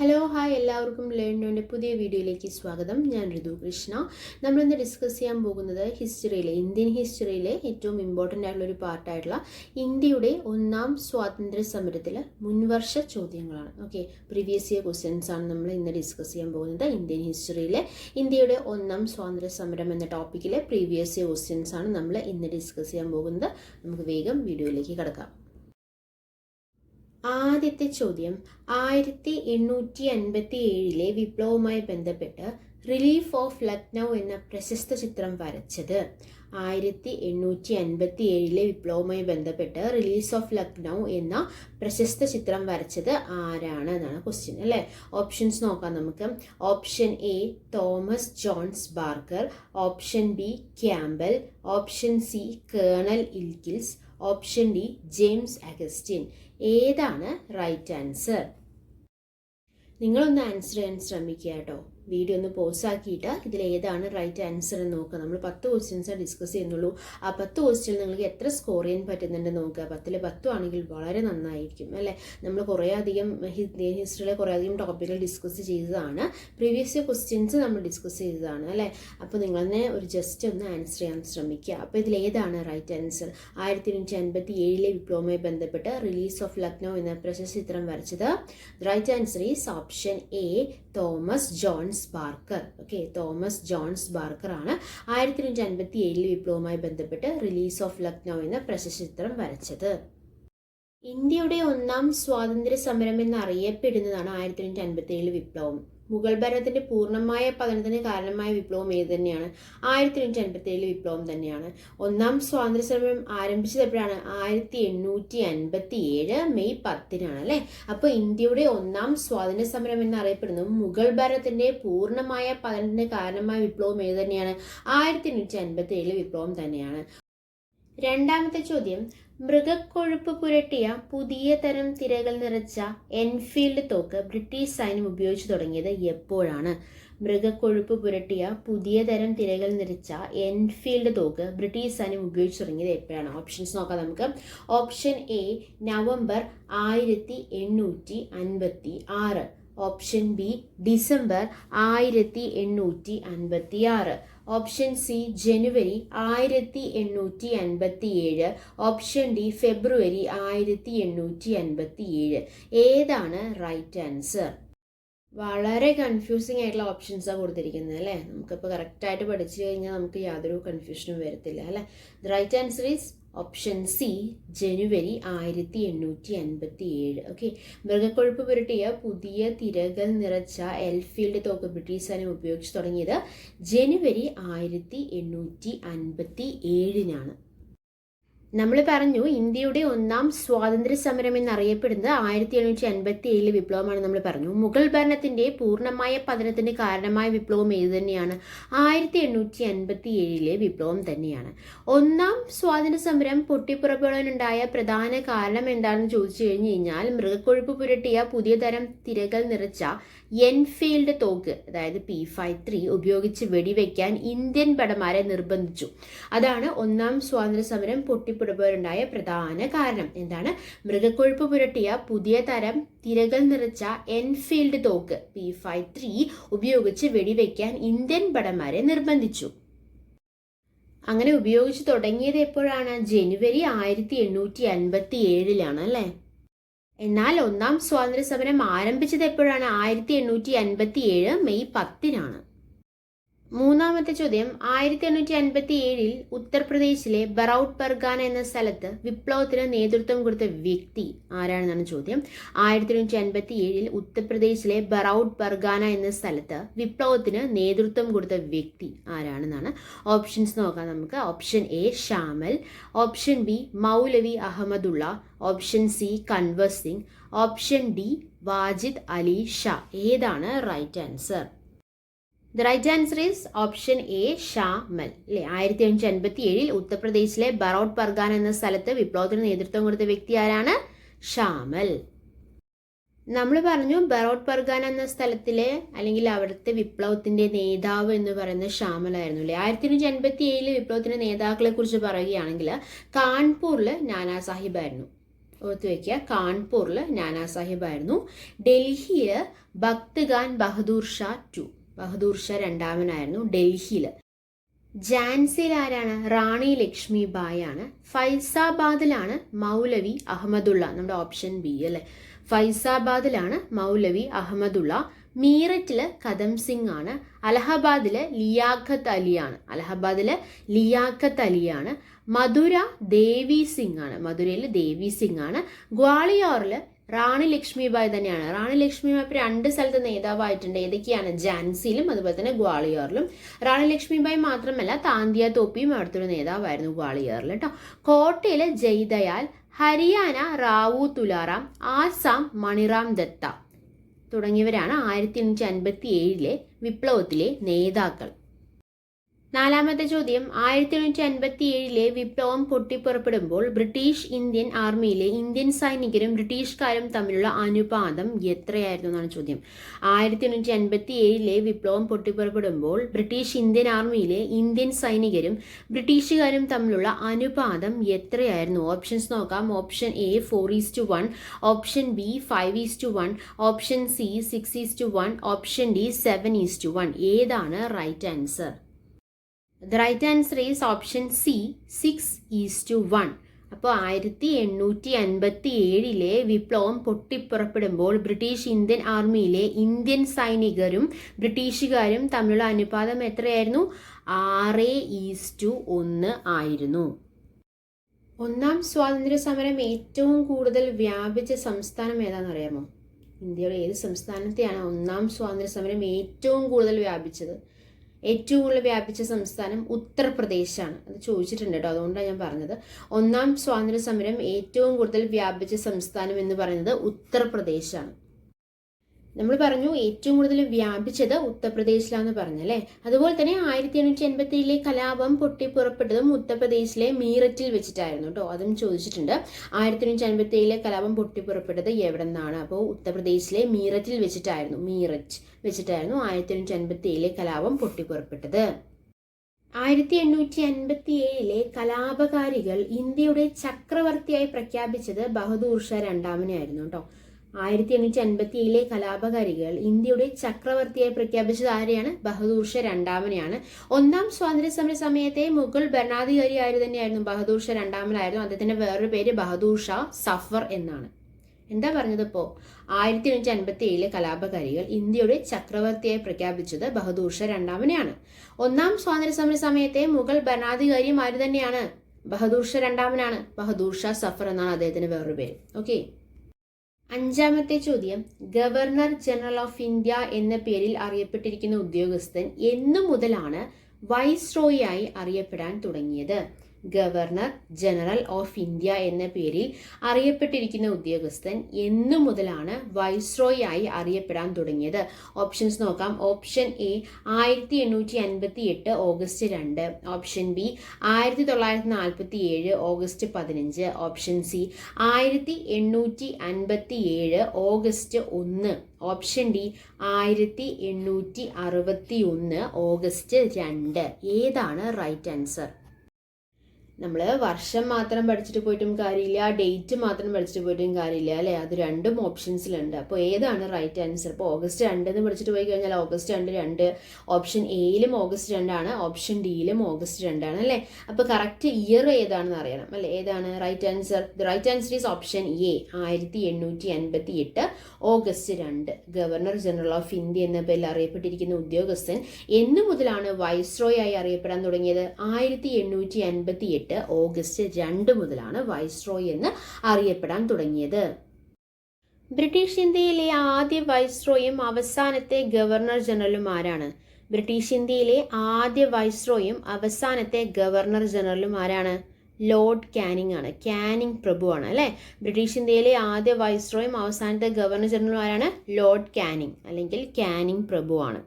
Hello hi എല്ലാവർക്കും ലേണിൻ്റെ പുതിയ വീഡിയോയിലേക്ക് സ്വാഗതം. ഞാൻ ഋതു കൃഷ്ണ. നമ്മളിന്ന് ഡിസ്കസ് ചെയ്യാൻ പോകുന്നത് ഇന്ത്യൻ ഹിസ്റ്ററിയിലെ ഏറ്റവും ഇമ്പോർട്ടൻ്റ് ആയിട്ടുള്ള ഒരു പാർട്ടായിട്ടുള്ള ഇന്ത്യയുടെ ഒന്നാം സ്വാതന്ത്ര്യ സമരത്തിലെ മുൻവർഷ ചോദ്യങ്ങളാണ്. ഓക്കെ, പ്രീവിയസ് ഇയർ ക്വസ്റ്റ്യൻസ് ആണ് നമ്മൾ ഇന്ന് ഡിസ്കസ് ചെയ്യാൻ പോകുന്നത്. ഇന്ത്യൻ ഹിസ്റ്ററിയിലെ ഇന്ത്യയുടെ ഒന്നാം സ്വാതന്ത്ര്യ സമരം എന്ന ടോപ്പിക്കിലെ പ്രീവിയസ് ഇയർ ക്വസ്റ്റ്യൻസ് ആണ് നമ്മൾ ഇന്ന് ഡിസ്കസ് ചെയ്യാൻ പോകുന്നത്. നമുക്ക് വേഗം വീഡിയോയിലേക്ക് കടക്കാം. ആദ്യത്തെ ചോദ്യം, 1857 വിപ്ലവവുമായി ബന്ധപ്പെട്ട് റിലീഫ് ഓഫ് ലക്നൗ എന്ന പ്രശസ്ത ചിത്രം വരച്ചത്. 1857 വിപ്ലവവുമായി ബന്ധപ്പെട്ട് റിലീസ് ഓഫ് ലക്നൗ എന്ന പ്രശസ്ത ചിത്രം വരച്ചത് ആരാണ് എന്നാണ് ക്വസ്റ്റ്യൻ അല്ലേ. ഓപ്ഷൻസ് നോക്കാം നമുക്ക്. Option A Thomas Jones Barker, option B Campbell, option C colonel ഇൽക്കിൽസ്, ഓപ്ഷൻ ഡി ജെയിംസ് അഗസ്റ്റിൻ. ഏതാണ് റൈറ്റ് ആൻസർ? നിങ്ങളൊന്ന് ആൻസർ ചെയ്യാൻ ശ്രമിക്കുക കേട്ടോ. വീഡിയോ ഒന്ന് പോസ് ആക്കിയിട്ട് ഇതിൽ ഏതാണ് റൈറ്റ് ആൻസർ എന്ന് നോക്കുക. നമ്മൾ 10 ക്വസ്റ്റ്യൻസ് ഡിസ്കസ് ചെയ്യുന്നുള്ളൂ. ആ 10 ക്വസ്റ്റ്യൻ നിങ്ങൾക്ക് എത്ര സ്കോർ ചെയ്യാൻ പറ്റുന്നുണ്ട് നോക്കുക. 10ൽ 10 ആണെങ്കിൽ വളരെ നന്നായിരിക്കും അല്ലേ. നമ്മൾ കുറേ അധികം ഇന്ത്യൻ ഹിസ്റ്ററിയിലെ കുറേ അധികം ടോപ്പിക്കുകൾ ഡിസ്കസ് ചെയ്തതാണ്. പ്രീവിയസ് ഇയർ ക്വസ്റ്റ്യൻസ് നമ്മൾ ഡിസ്കസ് ചെയ്തതാണ് അല്ലേ. അപ്പോൾ നിങ്ങൾ തന്നെ ഒരു ജസ്റ്റ് ഒന്ന് ആൻസർ ചെയ്യാൻ ശ്രമിക്കുക. അപ്പോൾ ഇതിൽ ഏതാണ് റൈറ്റ് ആൻസർ? 1857 വിപ്ലവവുമായി ബന്ധപ്പെട്ട് റിലീസ് ഓഫ് ലക്നൗ എന്ന പ്രശസ്ത ചിത്രം വരച്ചത്. Right answer is option A Thomas Jones Barker. Okay, Thomas Jones Barker ആണ് 1857 വിപ്ലവവുമായി ബന്ധപ്പെട്ട് റിലീസ് ഓഫ് ലക്നൗ എന്ന പ്രശസ്ത ചിത്രം വരച്ചത്. ഇന്ത്യയുടെ ഒന്നാം സ്വാതന്ത്ര്യ സമരം എന്നറിയപ്പെടുന്നതാണ് 1857 വിപ്ലവം. മുഗൾ ഭരണത്തിന്റെ പൂർണ്ണമായ പതനത്തിന് കാരണമായ വിപ്ലവം ഏത് തന്നെയാണ്? 1857 വിപ്ലവം തന്നെയാണ്. ഒന്നാം സ്വാതന്ത്ര്യ സമരം ആരംഭിച്ചത് എപ്പോഴാണ്? 1857 മെയ് 10 അല്ലേ. അപ്പോൾ ഇന്ത്യയുടെ ഒന്നാം സ്വാതന്ത്ര്യ സമരം എന്നറിയപ്പെടുന്നത് മുഗൾ ഭരണത്തിന്റെ പൂർണ്ണമായ പതനത്തിന് കാരണമായ വിപ്ലവം ഏത് തന്നെയാണ്? 1857 വിപ്ലവം തന്നെയാണ്. രണ്ടാമത്തെ ചോദ്യം, മൃഗക്കൊഴുപ്പ് പുരട്ടിയ പുതിയ തരം തിരകൾ നിറച്ച എൻഫീൽഡ് തോക്ക് ബ്രിട്ടീഷ് സൈന്യം ഉപയോഗിച്ചു തുടങ്ങിയത് എപ്പോഴാണ്? മൃഗക്കൊഴുപ്പ് പുരട്ടിയ പുതിയ തരം തിരകൾ നിറച്ച എൻഫീൽഡ് തോക്ക് ബ്രിട്ടീഷ് സൈന്യം ഉപയോഗിച്ചു തുടങ്ങിയത് എപ്പോഴാണ്? ഓപ്ഷൻസ് നോക്കാം നമുക്ക്. Option A November 1856, option B December 1856, option C January 1857, option D February 1857. ഏതാണ് റൈറ്റ് ആൻസർ? വളരെ കൺഫ്യൂസിങ് ആയിട്ടുള്ള ഓപ്ഷൻസാണ് കൊടുത്തിരിക്കുന്നത് അല്ലേ. നമുക്കിപ്പോൾ കറക്റ്റായിട്ട് പഠിച്ചു കഴിഞ്ഞാൽ നമുക്ക് യാതൊരു കൺഫ്യൂഷനും വരത്തില്ല അല്ലേ. Right answer is option C January 1857. Okay, മൃഗക്കൊഴുപ്പ് പുരട്ടിയ പുതിയ തിരകൾ നിറച്ച എൻഫീൽഡ് തോക്ക് ബ്രിട്ടീഷ് സൈന്യം ഉപയോഗിച്ച് തുടങ്ങിയത് ജനുവരി 1857. നമ്മൾ പറഞ്ഞു ഇന്ത്യയുടെ ഒന്നാം സ്വാതന്ത്ര്യ സമരം എന്നറിയപ്പെടുന്നത് 1857 വിപ്ലവമാണ് നമ്മൾ പറഞ്ഞു. മുഗൾ ഭരണത്തിന്റെ പൂർണ്ണമായ പതനത്തിന് കാരണമായ വിപ്ലവം ഏത് തന്നെയാണ്? 1857 വിപ്ലവം തന്നെയാണ്. ഒന്നാം സ്വാതന്ത്ര്യ സമരം പൊട്ടിപ്പുറപ്പെടാനുണ്ടായ പ്രധാന കാരണം എന്താണെന്ന് ചോദിച്ചു കഴിഞ്ഞു കഴിഞ്ഞാൽ മൃഗക്കൊഴുപ്പ് പുരട്ടിയ പുതിയ തരം തിരകൾ നിറച്ച എൻഫീൽഡ് തോക്ക്, അതായത് P53 ഉപയോഗിച്ച് വെടിവെക്കാൻ ഇന്ത്യൻ ഭടന്മാരെ നിർബന്ധിച്ചു. അതാണ് ഒന്നാം സ്വാതന്ത്ര്യ സമരം പൊട്ടിപ്പുറപ്പെടാനുണ്ടായ പ്രധാന കാരണം. എന്താണ്? മൃഗക്കൊഴുപ്പ് പുരട്ടിയ പുതിയ തരം തിരകൾ നിറച്ച എൻഫീൽഡ് തോക്ക് P53 ഉപയോഗിച്ച് വെടിവെക്കാൻ ഇന്ത്യൻ ഭടന്മാരെ നിർബന്ധിച്ചു. അങ്ങനെ ഉപയോഗിച്ച് തുടങ്ങിയത് എപ്പോഴാണ്? ജനുവരി 1857 അല്ലേ. എന്നാൽ ഒന്നാം സ്വാതന്ത്ര്യ സമരം ആരംഭിച്ചത് എപ്പോഴാണ്? 1857 മെയ് 10. മൂന്നാമത്തെ ചോദ്യം, 1857 ഉത്തർപ്രദേശിലെ ബറൌട്ട് പർഗാന എന്ന സ്ഥലത്ത് വിപ്ലവത്തിന് നേതൃത്വം കൊടുത്ത വ്യക്തി ആരാണെന്നാണ് ചോദ്യം. 1857 ഉത്തർപ്രദേശിലെ ബറൌട്ട് പർഗാന എന്ന സ്ഥലത്ത് വിപ്ലവത്തിന് നേതൃത്വം കൊടുത്ത വ്യക്തി ആരാണെന്നാണ്. ഓപ്ഷൻസ് നോക്കാം നമുക്ക്. Option A Shamal, option B Maulvi Ahmadullah, option C Kunwar Singh, option D Wajid Ali Shah. ഏതാണ് right answer? The right answer is option A Shamal അല്ലേ. 1857 ഉത്തർപ്രദേശിലെ ബറൌട്ട് പർഗാന എന്ന സ്ഥലത്ത് വിപ്ലവത്തിന് നേതൃത്വം കൊടുത്ത വ്യക്തി ആരാണ്? ഷാമൽ. നമ്മൾ പറഞ്ഞു ബറൌട്ട് പർഗാന എന്ന സ്ഥലത്തിലെ അല്ലെങ്കിൽ അവിടുത്തെ വിപ്ലവത്തിന്റെ നേതാവ് എന്ന് പറയുന്നത് ഷാമലായിരുന്നു അല്ലേ. 1857 വിപ്ലവത്തിന്റെ നേതാക്കളെ കുറിച്ച് പറയുകയാണെങ്കിൽ കാൺപൂരിൽ നാനാ സാഹിബ് ആയിരുന്നു. ഓർത്ത് വയ്ക്കുക, കാൺപൂറിൽ നാനാ സാഹിബ് ആയിരുന്നു. ഡൽഹിയിൽ ഭക്ത് ബഹദൂർ ഷാ ബഹദൂർ ഷാ രണ്ടാമനായിരുന്നു ഡൽഹിയിൽ. ഝാൻസിയിൽ ആരാണ്? റാണി ലക്ഷ്മി ബായി ആണ്. ഫൈസാബാദിലാണ് മൗലവി അഹമ്മദുള്ള, നമ്മുടെ ഓപ്ഷൻ ബി അല്ലേ. ഫൈസാബാദിലാണ് മൗലവി അഹമ്മദുള്ള. മീററ്റില് കദം സിംഗ് ആണ്. അലഹബാദില് ലിയാഖത്ത് അലിയാണ്. മധുര ദേവി സിംഗ് ആണ്. മധുരയിൽ ദേവി സിംഗ് ആണ്. ഗ്വാളിയോറിൽ റാണി ലക്ഷ്മിബായി തന്നെയാണ്. റാണി ലക്ഷ്മിബായി ഇപ്പോൾ 2 സ്ഥലത്ത് നേതാവായിട്ടുണ്ട്. ഏതൊക്കെയാണ്? ഝാൻസിയിലും അതുപോലെ തന്നെ ഗ്വാളിയോറിലും. റാണി ലക്ഷ്മിബായി മാത്രമല്ല, താന്തിയ തോപ്പിയും അവിടുത്തെ നേതാവായിരുന്നു ഗ്വാളിയോറിൽ കേട്ടോ. കോട്ടയിലെ ജയ്ദയാൽ, ഹരിയാന റാവു തുലാറാം, ആസാം മണിറാം ദത്ത തുടങ്ങിയവരാണ് 1857 വിപ്ലവത്തിലെ നേതാക്കൾ. 4ാമത്തെ ചോദ്യം, 1857 വിപ്ലവം പൊട്ടിപ്പുറപ്പെടുമ്പോൾ ബ്രിട്ടീഷ് ഇന്ത്യൻ ആർമിയിലെ ഇന്ത്യൻ സൈനികരും ബ്രിട്ടീഷുകാരും തമ്മിലുള്ള അനുപാതം എത്രയായിരുന്നു എന്നാണ് ചോദ്യം. 1857 വിപ്ലവം പൊട്ടിപ്പുറപ്പെടുമ്പോൾ ബ്രിട്ടീഷ് ഇന്ത്യൻ ആർമിയിലെ ഇന്ത്യൻ സൈനികരും ബ്രിട്ടീഷുകാരും തമ്മിലുള്ള അനുപാതം എത്രയായിരുന്നു? ഓപ്ഷൻസ് നോക്കാം. Option A 4:1, option B 5:1, option C 6:1, option D 7:1. ഏതാണ് right answer? The right answer is option C, 6:1. അപ്പോൾ 1857 വിപ്ലവം പൊട്ടിപ്പുറപ്പെടുമ്പോൾ ബ്രിട്ടീഷ് ഇന്ത്യൻ ആർമിയിലെ ഇന്ത്യൻ സൈനികരും ബ്രിട്ടീഷുകാരും തമ്മിലുള്ള അനുപാതം എത്രയായിരുന്നു? 6:1 ആയിരുന്നു. 1ാം സ്വാതന്ത്ര്യ സമരം ഏറ്റവും കൂടുതൽ വ്യാപിച്ച സംസ്ഥാനം ഏതാണെന്നറിയാമോ? ഇന്ത്യയുടെ ഏത് സംസ്ഥാനത്തെയാണ് 1ാം സ്വാതന്ത്ര്യ സമരം ഏറ്റവും കൂടുതൽ വ്യാപിച്ചത്? ഏറ്റവും കൂടുതൽ വ്യാപിച്ച സംസ്ഥാനം ഉത്തർപ്രദേശാണ്. അത് ചോദിച്ചിട്ടുണ്ട് കേട്ടോ, അതുകൊണ്ടാണ് ഞാൻ പറഞ്ഞത്. 1ാം സ്വാതന്ത്ര്യ സമരം ഏറ്റവും കൂടുതൽ വ്യാപിച്ച സംസ്ഥാനം എന്ന് പറയുന്നത് ഉത്തർപ്രദേശാണ്. നമ്മൾ പറഞ്ഞു ഏറ്റവും കൂടുതൽ വ്യാപിച്ചത് ഉത്തർപ്രദേശിലാന്ന് പറഞ്ഞല്ലേ. അതുപോലെ തന്നെ 1887 കലാപം പൊട്ടിപ്പുറപ്പെട്ടതും ഉത്തർപ്രദേശിലെ മീററ്റിൽ വെച്ചിട്ടായിരുന്നു കേട്ടോ, അതും ചോദിച്ചിട്ടുണ്ട്. 1887 കലാപം പൊട്ടിപ്പുറപ്പെട്ടത് എവിടെ നിന്നാണ്? അപ്പോൾ ഉത്തർപ്രദേശിലെ മീററ്റിൽ വെച്ചിട്ടായിരുന്നു. 1887 കലാപം പൊട്ടിപ്പുറപ്പെട്ടത്. 1857 കലാപകാരികൾ ഇന്ത്യയുടെ ചക്രവർത്തിയായി പ്രഖ്യാപിച്ചത് ബഹദൂർ ഷാ രണ്ടാമനെ ആയിരുന്നു കേട്ടോ. 1857 കലാപകാരികൾ ഇന്ത്യയുടെ ചക്രവർത്തിയായി പ്രഖ്യാപിച്ചത് ആരെയാണ്? ബഹദൂർ ഷാ രണ്ടാമനെയാണ്. 1ാം സ്വാതന്ത്ര്യ സമര സമയത്തെ മുഗൾ ഭരണാധികാരി ആര് തന്നെയായിരുന്നു? ബഹദൂർ ഷാ രണ്ടാമനായിരുന്നു. അദ്ദേഹത്തിന്റെ വേറൊരു പേര് ബഹദൂർ ഷാ സഫർ എന്നാണ്. എന്താ പറഞ്ഞത്? ഇപ്പോൾ 1857 കലാപകാരികൾ ഇന്ത്യയുടെ ചക്രവർത്തിയായി പ്രഖ്യാപിച്ചത് ബഹദൂർ ഷാ രണ്ടാമനെയാണ്. 1ാം സ്വാതന്ത്ര്യ സമര സമയത്തെ മുഗൾ ഭരണാധികാരിയും ആര് തന്നെയാണ്? ബഹദൂർ ഷാ രണ്ടാമനാണ്. ബഹദൂർ ഷാ സഫർ എന്നാണ് അദ്ദേഹത്തിന് വേറൊരു പേര്. ഓക്കെ. 5ാമത്തെ ചോദ്യം, ഗവർണർ ജനറൽ ഓഫ് ഇന്ത്യ എന്ന പേരിൽ അറിയപ്പെട്ടിരിക്കുന്ന ഉദ്യോഗസ്ഥൻ എന്നു മുതലാണ് വൈസ്രോയിയായി അറിയപ്പെടാൻ തുടങ്ങിയത്? ഗവർണർ ജനറൽ ഓഫ് ഇന്ത്യ എന്ന പേരിൽ അറിയപ്പെട്ടിരിക്കുന്ന ഉദ്യോഗസ്ഥൻ എന്നു മുതലാണ് വൈസ്രോയി ആയി അറിയപ്പെടാൻ തുടങ്ങിയത്? ഓപ്ഷൻസ് നോക്കാം. Option A 1858 August 2, option B 1947 August 15, option C 1857 August 1, option D 1861 August 2. ഏതാണ് റൈറ്റ് ആൻസർ? നമ്മൾ വർഷം മാത്രം പഠിച്ചിട്ട് പോയിട്ടും കാര്യമില്ല, ഡേറ്റ് മാത്രം പഠിച്ചിട്ട് പോയിട്ടും കാര്യമില്ല അല്ലേ. അത് രണ്ടും ഓപ്ഷൻസിലുണ്ട്. അപ്പോൾ ഏതാണ് റൈറ്റ് ആൻസർ? ഇപ്പോൾ ഓഗസ്റ്റ് 2 എന്ന് പഠിച്ചിട്ട് പോയി കഴിഞ്ഞാൽ ഓഗസ്റ്റ് 2 ഓപ്ഷൻ എയിലും ഓഗസ്റ്റ് 2 ആണ്, ഓപ്ഷൻ ഡിയിലും ഓഗസ്റ്റ് 2 ആണ് അല്ലേ. അപ്പോൾ കറക്റ്റ് ഇയർ ഏതാണെന്ന് അറിയണം അല്ലേ. ഏതാണ് right answer? The right answer is option A, 1858 August 2. Governor general of India എന്ന പേരിൽ അറിയപ്പെട്ടിരിക്കുന്ന ഉദ്യോഗസ്ഥൻ എന്നു മുതലാണ് വൈസ്രോയി ആയി അറിയപ്പെടാൻ തുടങ്ങിയത്? 1858 ഓഗസ്റ്റ് 2 മുതലാണ് വൈസ്രോയി എന്ന് അറിയപ്പെടാൻ തുടങ്ങിയത്. ബ്രിട്ടീഷ് ഇന്ത്യയിലെ ആദ്യ വൈസ്രോയും അവസാനത്തെ ഗവർണർ ജനറലും ആരാണ്? ബ്രിട്ടീഷ് ഇന്ത്യയിലെ ആദ്യ വൈസ്രോയും അവസാനത്തെ ഗവർണർ ജനറലും ആരാണ്? ലോർഡ് കാനിങ് ആണ്. കാനിങ് പ്രഭുവാണ് അല്ലേ. ബ്രിട്ടീഷ് ഇന്ത്യയിലെ ആദ്യ വൈസ്രോയും അവസാനത്തെ ഗവർണർ ജനറലും ആരാണ്? ലോർഡ് കാനിങ് അല്ലെങ്കിൽ കാനിങ് പ്രഭുവാണ്.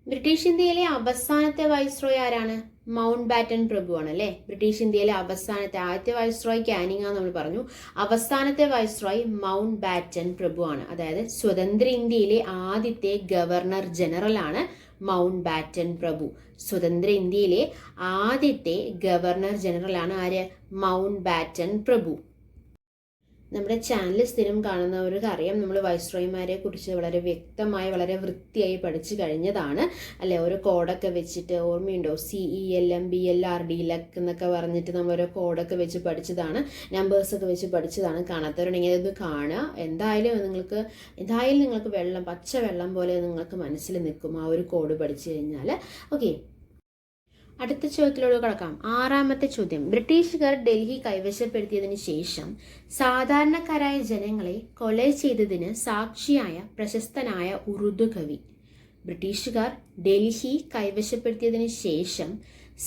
ബ്രിട്ടീഷ് ഇന്ത്യയിലെ അവസാനത്തെ വൈസ്രോയ് ആരാണ്? മൗണ്ട് ബാറ്റൻ പ്രഭുവാണ് അല്ലേ. ബ്രിട്ടീഷ് ഇന്ത്യയിലെ ആദ്യത്തെ വൈസ്രോയ് കാനിങ് ആണെന്ന് നമ്മൾ പറഞ്ഞു. അവസാനത്തെ വൈസ്രോയ് മൗണ്ട് ബാറ്റൻ പ്രഭുവാണ്. അതായത് സ്വതന്ത്ര ഇന്ത്യയിലെ ആദ്യത്തെ ഗവർണർ ജനറൽ ആണ് മൗണ്ട് ബാറ്റൻ പ്രഭു. സ്വതന്ത്ര ഇന്ത്യയിലെ ആദ്യത്തെ ഗവർണർ ജനറൽ ആണ് ആര്? മൗണ്ട് ബാറ്റൻ പ്രഭു. നമ്മുടെ ചാനൽ സ്ഥിരം കാണുന്നവർക്ക് അറിയാം, നമ്മൾ വൈസ്രോയിമാരെ കുറിച്ച് വളരെ വ്യക്തമായി വളരെ വൃത്തിയായി പഠിച്ചു കഴിഞ്ഞതാണ് അല്ലെ. ഓരോ കോഡൊക്കെ വെച്ചിട്ട് ഓർമ്മയുണ്ടോ? CELM BLR ലക്ക് എന്നൊക്കെ പറഞ്ഞിട്ട് നമ്മൾ ഓരോ കോഡൊക്കെ വെച്ച് പഠിച്ചതാണ്, നമ്പേഴ്സൊക്കെ വെച്ച് പഠിച്ചതാണ്. കാണാത്തവരുണ്ടെങ്കിൽ അതൊന്ന് കാണുക. എന്തായാലും നിങ്ങൾക്ക് വെള്ളം, പച്ച വെള്ളം പോലെ നിങ്ങൾക്ക് മനസ്സിൽ നിൽക്കും ആ ഒരു കോഡ് പഠിച്ചു കഴിഞ്ഞാൽ. ഓക്കെ, അടുത്ത ചോദ്യത്തിലൂടെ കടക്കാം. 6ാമത്തെ ചോദ്യം. ബ്രിട്ടീഷുകാർ ഡൽഹി കൈവശപ്പെടുത്തിയതിനു ശേഷം സാധാരണക്കാരായ ജനങ്ങളെ കൊല ചെയ്തതിന് സാക്ഷിയായ പ്രശസ്തനായ ഉറുദു കവി. ബ്രിട്ടീഷുകാർ ഡൽഹി കൈവശപ്പെടുത്തിയതിനു ശേഷം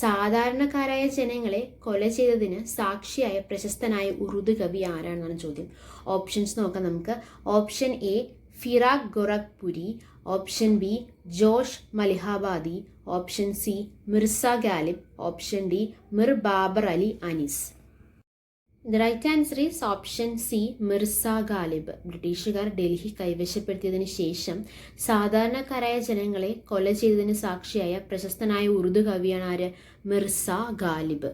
സാധാരണക്കാരായ ജനങ്ങളെ കൊല ചെയ്തതിന് സാക്ഷിയായ പ്രശസ്തനായ ഉറുദു കവി ആരാണെന്നാണ് ചോദ്യം. ഓപ്ഷൻസ് നോക്കാം നമുക്ക്. Option A Firaq Gorakhpuri, option B Josh Malihabadi, option C Mirza Ghalib, option D Mir Babar Ali Anees. The right answer is option C Mirza Ghalib. ബ്രിട്ടീഷുകാർ ഡൽഹി കൈവശപ്പെടുത്തിയതിന് ശേഷം സാധാരണക്കാരായ ജനങ്ങളെ കൊല ചെയ്തതിന് സാക്ഷിയായ പ്രശസ്തനായ ഉറുദു കവിയാണ് ആര്? മിർസ ഗാലിബ്.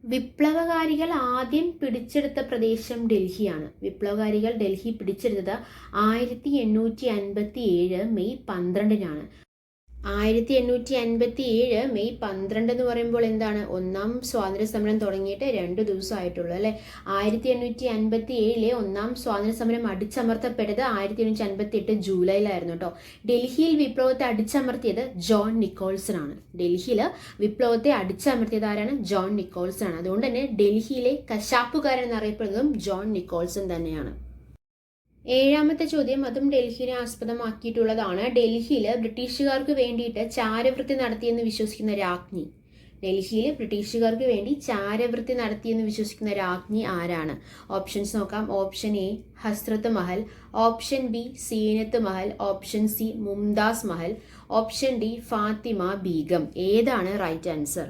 വിപ്ലവകാരികൾ ആദ്യം പിടിച്ചെടുത്ത പ്രദേശം ഡൽഹിയാണ്. വിപ്ലവകാരികൾ ഡൽഹി പിടിച്ചെടുത്തത് 1857 മെയ് 12-നാണ്. 1857 മെയ് 12 എന്ന് പറയുമ്പോൾ എന്താണ്? ഒന്നാം സ്വാതന്ത്ര്യ സമരം തുടങ്ങിയിട്ട് 2 ദിവസമായിട്ടുള്ളൂ അല്ലെ. 1857 ഒന്നാം സ്വാതന്ത്ര്യ സമരം അടിച്ചമർത്തപ്പെട്ടത് 1858 ജൂലൈയിലായിരുന്നു കേട്ടോ. ഡൽഹിയിൽ വിപ്ലവത്തെ അടിച്ചമർത്തിയത് ജോൺ നിക്കോൾസൺ ആണ്. ഡൽഹിയിൽ വിപ്ലവത്തെ അടിച്ചമർത്തിയത് ആരാണ്? ജോൺ നിക്കോൾസൺ ആണ്. അതുകൊണ്ട് തന്നെ ഡൽഹിയിലെ കശാപ്പുകാരൻ എന്നറിയപ്പെടുന്നതും ജോൺ നിക്കോൾസൺ തന്നെയാണ്. 7ാമത്തെ ചോദ്യം, അതും ഡൽഹിയെ ആസ്പദമാക്കിയിട്ടുള്ളതാണ്. ഡൽഹിയിൽ ബ്രിട്ടീഷുകാർക്ക് വേണ്ടിയിട്ട് ചാരവൃത്തി നടത്തിയെന്ന് വിശ്വസിക്കുന്ന രാജ്ഞി. ഡൽഹിയിൽ ബ്രിട്ടീഷുകാർക്ക് വേണ്ടി ചാരവൃത്തി നടത്തിയെന്ന് വിശ്വസിക്കുന്ന രാജ്ഞി ആരാണ്? ഓപ്ഷൻസ് നോക്കാം. Option A Hazrat Mahal, option B Zeenat Mahal, option C Mumtaz Mahal, option D Fatima Begum. ഏതാണ് റൈറ്റ് ആൻസർ?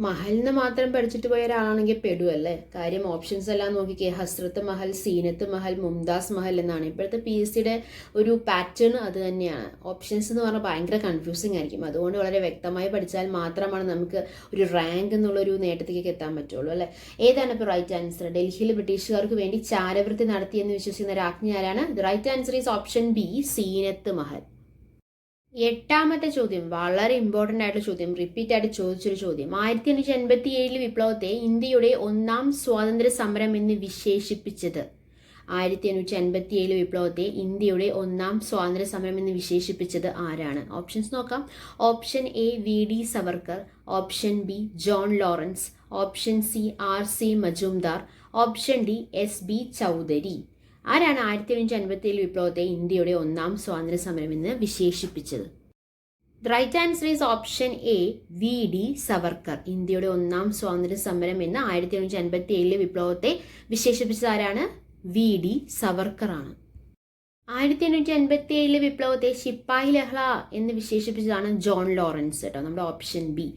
മഹലിന് മാത്രം പഠിച്ചിട്ട് പോയ ഒരാളാണെങ്കിൽ പെടുവല്ലേ. കാര്യം ഓപ്ഷൻസ് എല്ലാം നോക്കിക്കേ. ഹസ്രത്ത് മഹൽ, സീനത്ത് മഹൽ, മുംതാസ് മഹൽ എന്നാണ്. ഇപ്പോഴത്തെ PSCയുടെ ഒരു പാറ്റേൺ അത് തന്നെയാണ്. ഓപ്ഷൻസ് എന്ന് പറഞ്ഞാൽ ഭയങ്കര കൺഫ്യൂസിങ് ആയിരിക്കും. അതുകൊണ്ട് വളരെ വ്യക്തമായി പഠിച്ചാൽ മാത്രമാണ് നമുക്ക് ഒരു റാങ്ക് എന്നുള്ളൊരു നേട്ടത്തേക്ക് എത്താൻ പറ്റുള്ളൂ അല്ലേ. ഏതാണ് ഇപ്പോൾ റൈറ്റ് ആൻസർ? ഡൽഹിയിൽ ബ്രിട്ടീഷുകാർക്ക് വേണ്ടി ചാരവൃത്തി നടത്തിയെന്ന് വിശ്വസിക്കുന്ന രാജ്ഞി ആരാണ്? The right answer is option B Zeenat Mahal. 8ാമത്തെ ചോദ്യം വളരെ ഇമ്പോർട്ടൻ്റ് ആയിട്ടുള്ള ചോദ്യം, റിപ്പീറ്റ് ആയിട്ട് ചോദിച്ചൊരു ചോദ്യം. 1887 വിപ്ലവത്തെ ഇന്ത്യയുടെ ഒന്നാം സ്വാതന്ത്ര്യ സമരം എന്ന് വിശേഷിപ്പിച്ചത്. 1887 വിപ്ലവത്തെ ഇന്ത്യയുടെ ഒന്നാം സ്വാതന്ത്ര്യ സമരം എന്ന് വിശേഷിപ്പിച്ചത് ആരാണ്? ഓപ്ഷൻസ് നോക്കാം. Option A VD Savarkar, option B John Lawrence, option C RC Majumdar, option D SB Chaudhary. ആരാണ് 1887 വിപ്ലവത്തെ ഇന്ത്യയുടെ ഒന്നാം സ്വാതന്ത്ര്യ സമരം എന്ന് വിശേഷിപ്പിച്ചത്? The right answer is option A VD Savarkar. ഇന്ത്യയുടെ ഒന്നാം സ്വാതന്ത്ര്യ സമരം എന്ന് 1887 വിപ്ലവത്തെ വിശേഷിപ്പിച്ചത് ആരാണ്? VD സവർക്കർ ആണ്. 1887 വിപ്ലവത്തെ ശിപ്പായി ലഹള എന്ന് വിശേഷിപ്പിച്ചതാണ് ജോൺ ലോറൻസ് കേട്ടോ. നമ്മുടെ ഓപ്ഷൻ ബി.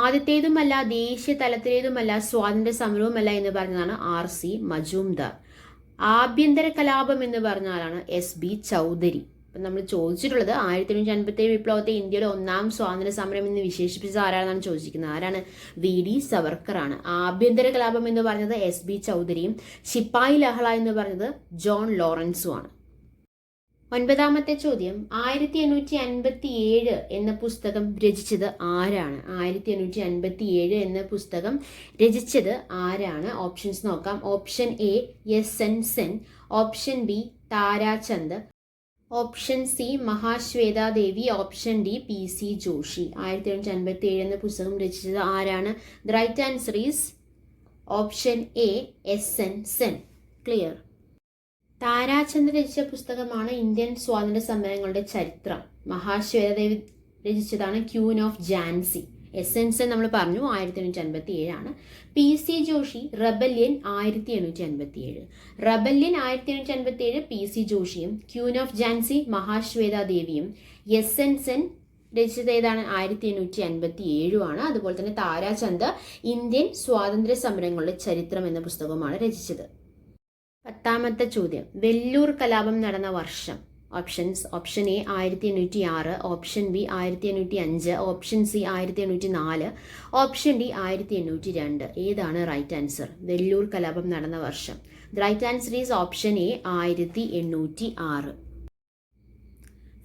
ആദ്യത്തേതുമല്ല ദേശീയ തലത്തിലേതുമല്ല സ്വാതന്ത്ര്യ സമരവുമല്ല എന്ന് പറഞ്ഞതാണ് RC മജുംദാർ. ആഭ്യന്തര കലാപം എന്ന് പറഞ്ഞാലാണ് SB ചൗധരി. അപ്പം നമ്മൾ ചോദിച്ചിട്ടുള്ളത് 1887 വിപ്ലവത്തെ ഇന്ത്യയുടെ ഒന്നാം സ്വാതന്ത്ര്യ സമരം എന്ന് വിശേഷിപ്പിച്ചത് ആരാണെന്നാണ് ചോദിച്ചിരിക്കുന്നത്. ആരാണ്? VD സവർക്കർ ആണ്. ആഭ്യന്തര കലാപം എന്ന് പറഞ്ഞത് SB ചൗധരിയും ശിപ്പായി ലഹള എന്ന് പറഞ്ഞത് ജോൺ ലോറൻസും ആണ്. 9ാമത്തെ ചോദ്യം, 1857 എന്ന പുസ്തകം രചിച്ചത് ആരാണ്? 1857 എന്ന പുസ്തകം രചിച്ചത് ആരാണ്? ഓപ്ഷൻസ് നോക്കാം. Option A SN Sen, option B Tarachand, option C Mahasweta Devi, option D PC Joshi. 1857 എന്ന പുസ്തകം രചിച്ചത് ആരാണ്? The right answer is option A SN Sen. Clear. Tarachand രചിച്ച പുസ്തകമാണ് ഇന്ത്യൻ സ്വാതന്ത്ര്യ സമരങ്ങളുടെ ചരിത്രം. മഹാശ്വേതാദേവി രചിച്ചതാണ് queen of Jhansi. SN Sen നമ്മൾ പറഞ്ഞു 1857 ആണ്. PC Joshi rebellion 1857. Rebellion 1857 PC ജോഷിയും ക്യൂൻ ഓഫ് ജാൻസി മഹാശ്വേതാദേവിയും. SN സെൻ രചിച്ചത് ഏതാണ്? 1857 ആണ്. അതുപോലെ തന്നെ താരാചന്ദ് ഇന്ത്യൻ സ്വാതന്ത്ര്യ സമരങ്ങളുടെ ചരിത്രം എന്ന പുസ്തകവുമാണ് രചിച്ചത്. 10ാമത്തെ ചോദ്യം, വെല്ലൂർ കലാപം നടന്ന വർഷം. Options. Option A 1806, option B 1805, option C 1804, option D 1802. ഏതാണ് റൈറ്റ് ആൻസർ? വെല്ലൂർ കലാപം നടന്ന വർഷം. The right answer is option A 1806.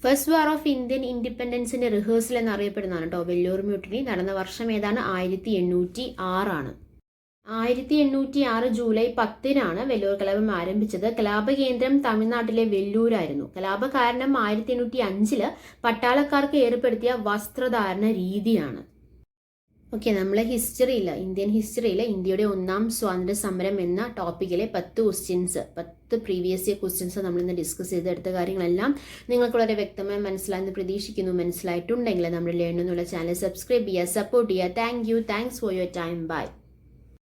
First war of Indian ഇൻഡിപെൻഡൻസിന്റെ റിഹേഴ്സൽ എന്നറിയപ്പെടുന്നതാണ് കേട്ടോ വെല്ലൂർ മ്യൂട്ടിനി. നടന്ന വർഷം ഏതാണ്? 1806. 1806 ജൂലൈ 10 വെല്ലൂർ കലാപം ആരംഭിച്ചത്. കലാപകേന്ദ്രം തമിഴ്നാട്ടിലെ വെല്ലൂരായിരുന്നു. കലാപ കാരണം 1805 പട്ടാളക്കാർക്ക് ഏർപ്പെടുത്തിയ വസ്ത്രധാരണ രീതിയാണ്. ഓക്കെ, നമ്മളെ ഇന്ത്യൻ ഹിസ്റ്ററിയിൽ ഇന്ത്യയുടെ ഒന്നാം സ്വാതന്ത്ര്യ സമരം എന്ന ടോപ്പിക്കിലെ 10 ക്വസ്റ്റ്യൻസ്, 10 പ്രീവിയസ് ഇയർ ക്വസ്റ്റ്യൻസ് നമ്മളിന്ന് ഡിസ്കസ് ചെയ്തെടുത്ത കാര്യങ്ങളെല്ലാം നിങ്ങൾക്ക് വളരെ വ്യക്തമായി മനസ്സിലായെന്ന് പ്രതീക്ഷിക്കുന്നു. മനസ്സിലായിട്ടുണ്ടെങ്കിൽ നമ്മുടെ ലേൺ എന്നുള്ള ചാനൽ സബ്സ്ക്രൈബ് ചെയ്യുക, സപ്പോർട്ട് ചെയ്യുക. Thanks for your time. By.